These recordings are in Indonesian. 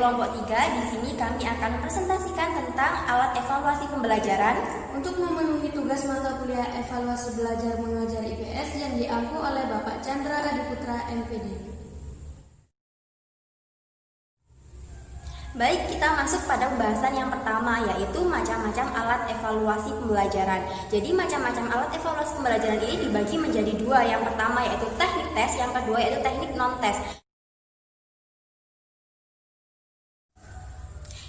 kelompok 3. Di sini kami akan mempresentasikan tentang alat evaluasi pembelajaran untuk memenuhi tugas mata kuliah evaluasi belajar mengajar IPS yang diampu oleh Bapak Chandra Adiputra MPD. Baik, kita masuk pada pembahasan yang pertama, yaitu macam-macam alat evaluasi pembelajaran. Jadi macam-macam alat evaluasi pembelajaran ini dibagi menjadi dua. Yang pertama yaitu teknik tes, yang kedua yaitu teknik non-tes.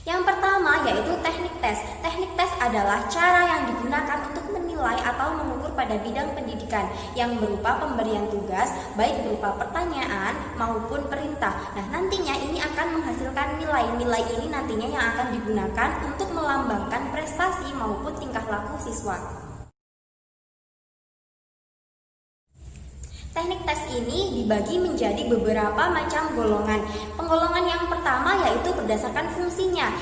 Yang pertama yaitu teknik tes. Teknik tes adalah cara yang digunakan untuk menilai atau mengukur pada bidang pendidikan yang berupa pemberian tugas, baik berupa pertanyaan maupun perintah. Nah, nantinya ini akan menghasilkan nilai. Nilai ini nantinya yang akan digunakan untuk melambangkan prestasi maupun tingkah laku siswa. Teknik tes ini dibagi menjadi beberapa macam golongan. Penggolongan yang pertama yaitu berdasarkan fungsinya.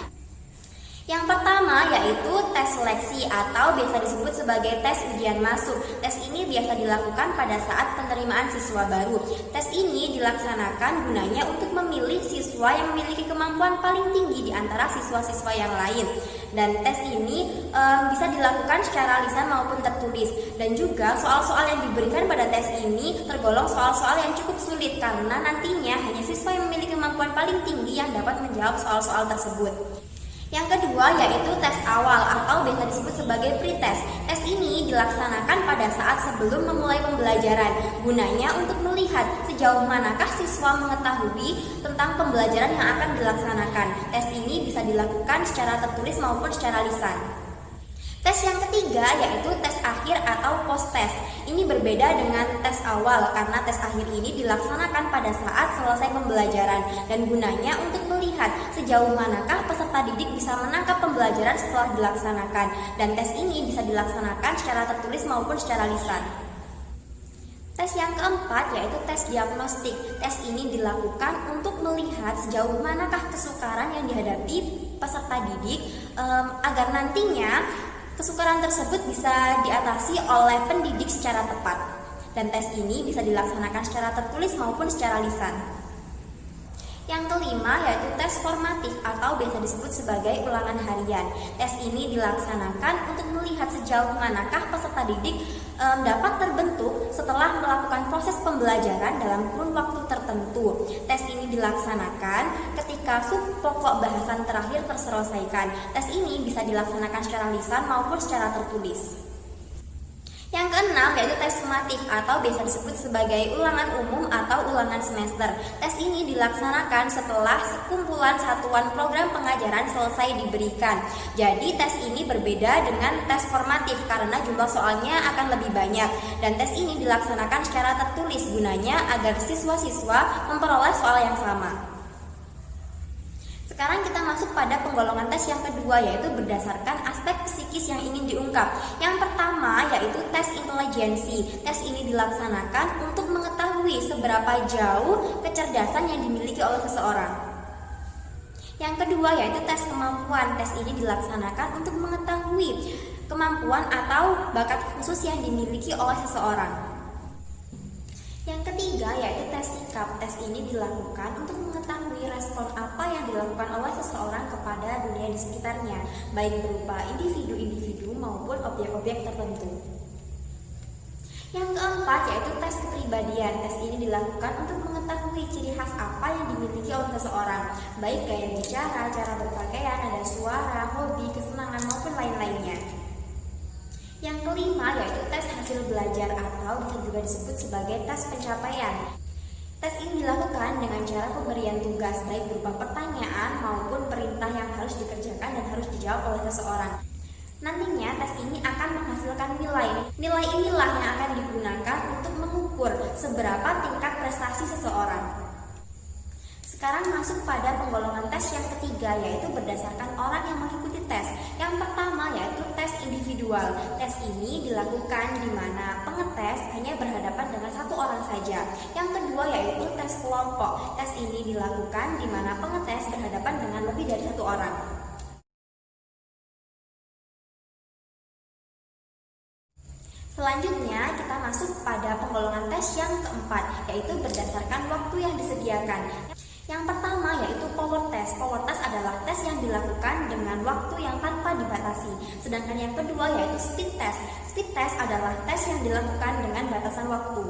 Yang pertama yaitu tes seleksi atau biasa disebut sebagai tes ujian masuk. Tes ini biasa dilakukan pada saat penerimaan siswa baru. Tes ini dilaksanakan gunanya untuk memilih siswa yang memiliki kemampuan paling tinggi di antara siswa-siswa yang lain. Dan tes ini bisa dilakukan secara lisan maupun tertulis. Dan juga soal-soal yang diberikan pada tes ini tergolong soal-soal yang cukup sulit karena nantinya hanya siswa yang memiliki kemampuan paling tinggi yang dapat menjawab soal-soal tersebut. Yang kedua yaitu tes awal atau biasa disebut sebagai pretest. Tes ini dilaksanakan pada saat sebelum memulai pembelajaran. Gunanya untuk melihat sejauh manakah siswa mengetahui tentang pembelajaran yang akan dilaksanakan. Tes ini bisa dilakukan secara tertulis maupun secara lisan. Tes yang ketiga yaitu tes akhir atau post-test. Ini berbeda dengan tes awal karena tes akhir ini dilaksanakan pada saat selesai pembelajaran dan gunanya untuk melihat sejauh manakah peserta didik bisa menangkap pembelajaran setelah dilaksanakan. Dan tes ini bisa dilaksanakan secara tertulis maupun secara lisan. Tes yang keempat yaitu tes diagnostik. Tes ini dilakukan untuk melihat sejauh manakah kesukaran yang dihadapi peserta didik agar nantinya kesukaran tersebut bisa diatasi oleh pendidik secara tepat. Dan tes ini bisa dilaksanakan secara tertulis maupun secara lisan. Yang kelima yaitu tes formatif atau biasa disebut sebagai ulangan harian. Tes ini dilaksanakan untuk melihat sejauh manakah peserta didik dapat terbentuk setelah melakukan proses pembelajaran dalam kurun waktu tertentu. Tes ini dilaksanakan ketika sub pokok bahasan terakhir terselesaikan. Tes ini bisa dilaksanakan secara lisan maupun secara tertulis. Yang keenam yaitu tes sumatif atau biasa disebut sebagai ulangan umum atau ulangan semester. Tes ini dilaksanakan setelah sekumpulan satuan program pengajaran selesai diberikan. Jadi tes ini berbeda dengan tes formatif karena jumlah soalnya akan lebih banyak. Dan tes ini dilaksanakan secara tertulis gunanya agar siswa-siswa memperoleh soal yang sama. Sekarang kita masuk pada penggolongan tes yang kedua yaitu berdasarkan aspek psikis yang ingin diungkap. Yang pertama yaitu tes intelijensi. Tes ini dilaksanakan untuk mengetahui seberapa jauh kecerdasan yang dimiliki oleh seseorang. Yang kedua yaitu tes kemampuan. Tes ini dilaksanakan untuk mengetahui kemampuan atau bakat khusus yang dimiliki oleh seseorang. Yang ketiga yaitu tes sikap. Tes ini dilakukan untuk mengetahui respon apa yang dilakukan oleh seseorang kepada dunia di sekitarnya, baik berupa individu-individu maupun objek-objek tertentu. Yang keempat yaitu tes kepribadian. Tes ini dilakukan untuk mengetahui ciri khas apa yang dimiliki oleh seseorang, baik gaya bicara, cara berpakaian, nada suara, hobi, kesenangan maupun lain-lainnya. Yang kelima yaitu tes hasil belajar atau bisa juga disebut sebagai tes pencapaian. Tes ini dilakukan dengan cara pemberian tugas baik berupa pertanyaan maupun perintah yang harus dikerjakan dan harus dijawab oleh seseorang. Nantinya tes ini akan menghasilkan nilai. Nilai inilah yang akan digunakan untuk mengukur seberapa tingkat prestasi seseorang. Sekarang masuk pada penggolongan tes yang ketiga yaitu berdasarkan orang yang mengikuti tes. Yang pertama yaitu tes individual. Tes ini dilakukan di mana pengetes hanya berhadapan dengan satu orang saja. Yang kedua yaitu tes kelompok. Tes ini dilakukan di mana pengetes berhadapan dengan lebih dari satu orang. Selanjutnya kita masuk pada penggolongan tes yang keempat yaitu berdasarkan waktu yang disediakan. Yang pertama yaitu power test. Power test adalah tes yang dilakukan dengan waktu yang tanpa dibatasi. Sedangkan yang kedua yaitu speed test. Speed test adalah tes yang dilakukan dengan batasan waktu.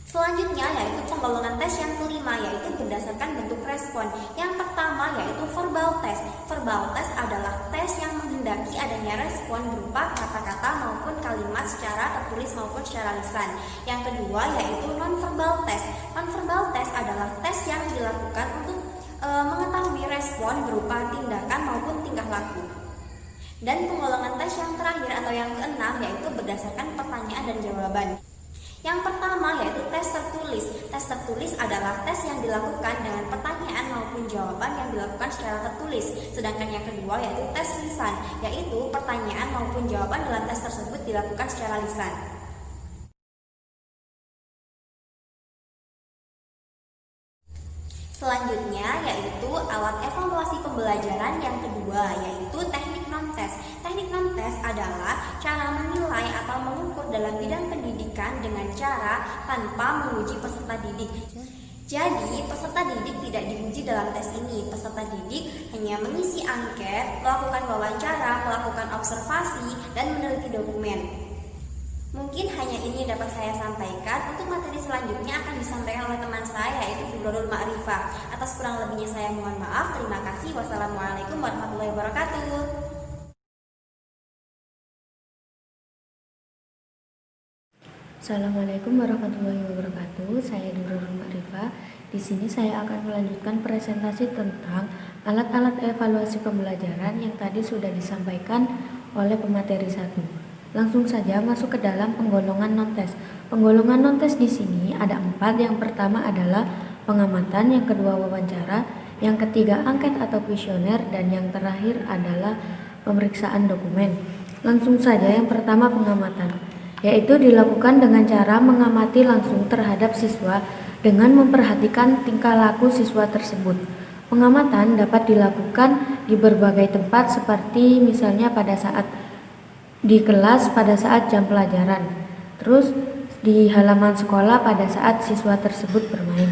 Selanjutnya yaitu penggolongan tes yang kelima, yaitu berdasarkan bentuk respon. Yang pertama yaitu verbal test. Verbal test adalah tes yang menghendaki adanya respon berupa kata-kata maupun kalimat secara tertulis maupun secara lisan. Yang kedua yaitu non-verbal test. Non-verbal test adalah tes yang dilakukan untuk mengetahui respon berupa tindakan maupun tingkah laku. Dan penggolongan tes yang terakhir atau yang keenam yaitu berdasarkan pertanyaan dan jawaban. Yang pertama yaitu tes tertulis. Tes tertulis adalah tes yang dilakukan dengan pertanyaan maupun jawaban yang dilakukan secara tertulis. Sedangkan yang kedua yaitu tes lisan, yaitu pertanyaan maupun jawaban dalam tes tersebut dilakukan secara lisan. Selanjutnya yaitu alat evaluasi pembelajaran yang kedua, yaitu teknik non-tes. Teknik non-tes adalah cara menilai atau mengukur dalam bidang pendidikan dengan cara tanpa menguji peserta didik. Jadi, peserta didik tidak diuji dalam tes ini. Peserta didik hanya mengisi angket, melakukan wawancara, melakukan observasi, dan meneliti dokumen. Mungkin hanya ini yang dapat saya sampaikan. Untuk materi selanjutnya akan disampaikan oleh teman saya, yaitu Bu Nurul Ma'rifah. Atas kurang lebihnya saya mohon maaf. Terima kasih. Wassalamualaikum warahmatullahi wabarakatuh. Assalamualaikum warahmatullahi wabarakatuh. Saya Nurul Ma'rifah. Di sini saya akan melanjutkan presentasi tentang alat-alat evaluasi pembelajaran yang tadi sudah disampaikan oleh pemateri 1. Langsung saja masuk ke dalam penggolongan non-tes. Penggolongan non-tes di sini ada 4. Yang pertama adalah pengamatan, yang kedua wawancara, yang ketiga angket atau kuesioner, dan yang terakhir adalah pemeriksaan dokumen. Langsung saja yang pertama pengamatan, yaitu dilakukan dengan cara mengamati langsung terhadap siswa dengan memperhatikan tingkah laku siswa tersebut. Pengamatan dapat dilakukan di berbagai tempat seperti misalnya pada saat di kelas pada saat jam pelajaran, terus di halaman sekolah pada saat siswa tersebut bermain.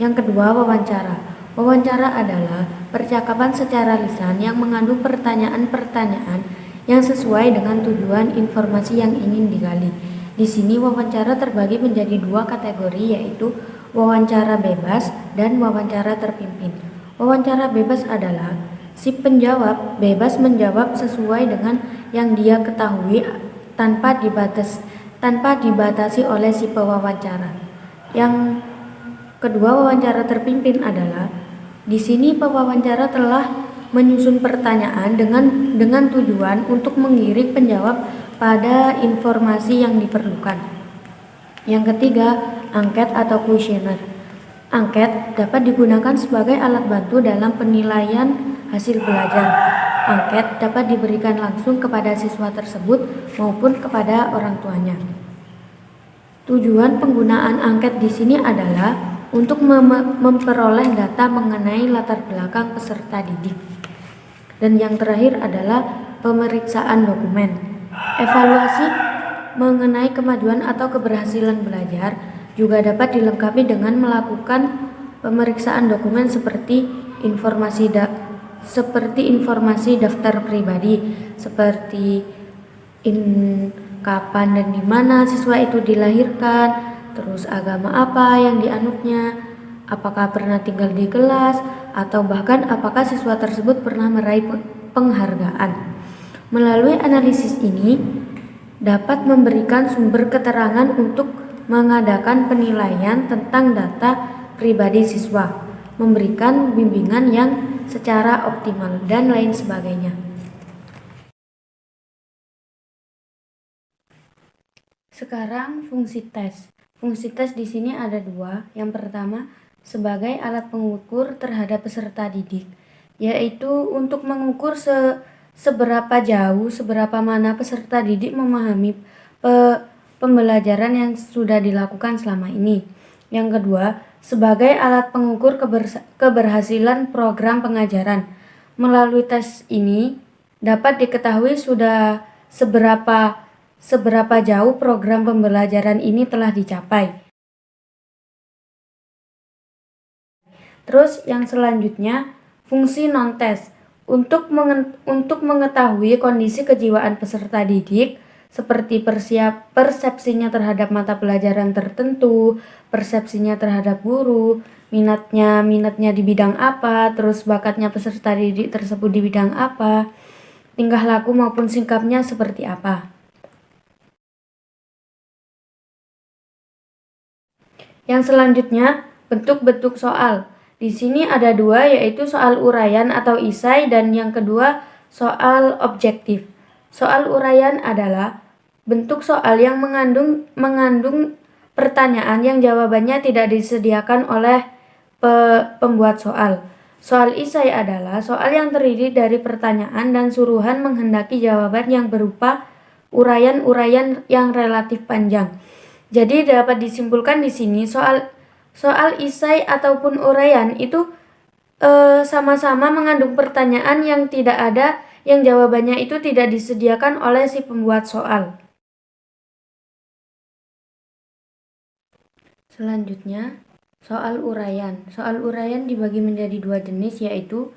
Yang kedua wawancara. Wawancara adalah percakapan secara lisan yang mengandung pertanyaan-pertanyaan yang sesuai dengan tujuan informasi yang ingin digali. Di sini wawancara terbagi menjadi 2 kategori, yaitu wawancara bebas dan wawancara terpimpin. Wawancara bebas adalah si penjawab bebas menjawab sesuai dengan yang dia ketahui tanpa dibatasi oleh si pewawancara. Yang kedua wawancara terpimpin adalah di sini pewawancara telah menyusun pertanyaan dengan tujuan untuk mengiring penjawab pada informasi yang diperlukan. Yang ketiga, angket atau kuesioner. Angket dapat digunakan sebagai alat bantu dalam penilaian hasil belajar. Angket dapat diberikan langsung kepada siswa tersebut maupun kepada orang tuanya. Tujuan penggunaan angket di sini adalah untuk memperoleh data mengenai latar belakang peserta didik. Dan yang terakhir adalah pemeriksaan dokumen. Evaluasi mengenai kemajuan atau keberhasilan belajar juga dapat dilengkapi dengan melakukan pemeriksaan dokumen seperti informasi daftar pribadi, seperti kapan dan di mana siswa itu dilahirkan, terus agama apa yang dianutnya, apakah pernah tinggal di kelas, atau bahkan apakah siswa tersebut pernah meraih penghargaan. Melalui analisis ini dapat memberikan sumber keterangan untuk mengadakan penilaian tentang data pribadi siswa, memberikan bimbingan yang secara optimal, dan lain sebagainya. Sekarang fungsi tes. Fungsi tes di sini ada 2. Yang pertama sebagai alat pengukur terhadap peserta didik, yaitu untuk mengukur seberapa jauh, seberapa mana peserta didik memahami pembelajaran yang sudah dilakukan selama ini. Yang kedua, sebagai alat pengukur keberhasilan program pengajaran. Melalui tes ini dapat diketahui sudah seberapa jauh program pembelajaran ini telah dicapai. Terus yang selanjutnya, fungsi non-tes. Untuk mengetahui kondisi kejiwaan peserta didik, seperti persepsinya terhadap mata pelajaran tertentu, persepsinya terhadap guru, minatnya di bidang apa, terus bakatnya peserta didik tersebut di bidang apa, tingkah laku maupun sikapnya seperti apa. Yang selanjutnya, bentuk-bentuk soal. Di sini ada dua, yaitu soal uraian atau isai dan yang kedua soal objektif. Soal uraian adalah bentuk soal yang mengandung pertanyaan yang jawabannya tidak disediakan oleh pembuat soal. Soal isai adalah soal yang terdiri dari pertanyaan dan suruhan menghendaki jawaban yang berupa uraian-uraian yang relatif panjang. Jadi dapat disimpulkan di sini soal isai ataupun uraian itu sama-sama mengandung pertanyaan yang tidak ada, yang jawabannya itu tidak disediakan oleh si pembuat soal. Selanjutnya, soal uraian. Soal uraian dibagi menjadi dua jenis, yaitu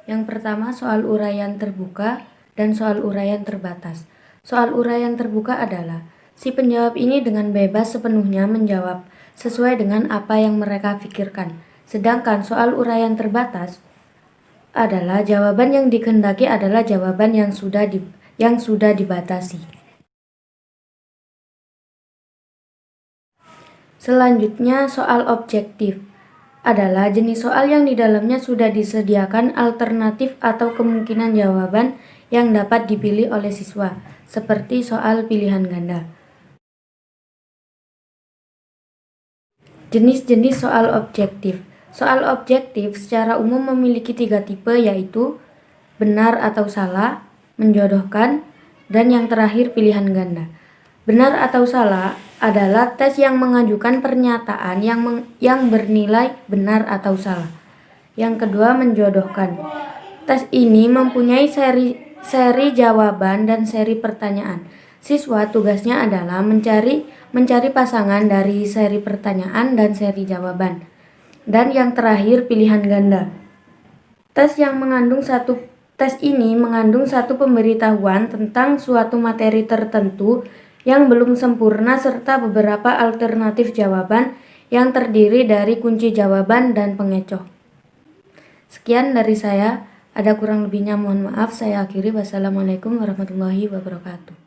yang pertama soal uraian terbuka dan soal uraian terbatas. Soal uraian terbuka adalah si penjawab ini dengan bebas sepenuhnya menjawab sesuai dengan apa yang mereka pikirkan. Sedangkan soal uraian terbatas adalah jawaban yang dikehendaki adalah jawaban yang sudah dibatasi. Selanjutnya, soal objektif adalah jenis soal yang di dalamnya sudah disediakan alternatif atau kemungkinan jawaban yang dapat dipilih oleh siswa, seperti soal pilihan ganda. Jenis-jenis soal objektif. Soal objektif secara umum memiliki 3 tipe, yaitu benar atau salah, menjodohkan, dan yang terakhir pilihan ganda. Benar atau salah adalah tes yang mengajukan pernyataan yang bernilai benar atau salah. Yang kedua, menjodohkan. Tes ini mempunyai seri jawaban dan seri pertanyaan. Siswa tugasnya adalah mencari pasangan dari seri pertanyaan dan seri jawaban. Dan yang terakhir, pilihan ganda. Tes ini mengandung satu pemberitahuan tentang suatu materi tertentu yang belum sempurna serta beberapa alternatif jawaban yang terdiri dari kunci jawaban dan pengecoh. Sekian dari saya. Ada kurang lebihnya mohon maaf. Saya akhiri. Wassalamualaikum warahmatullahi wabarakatuh.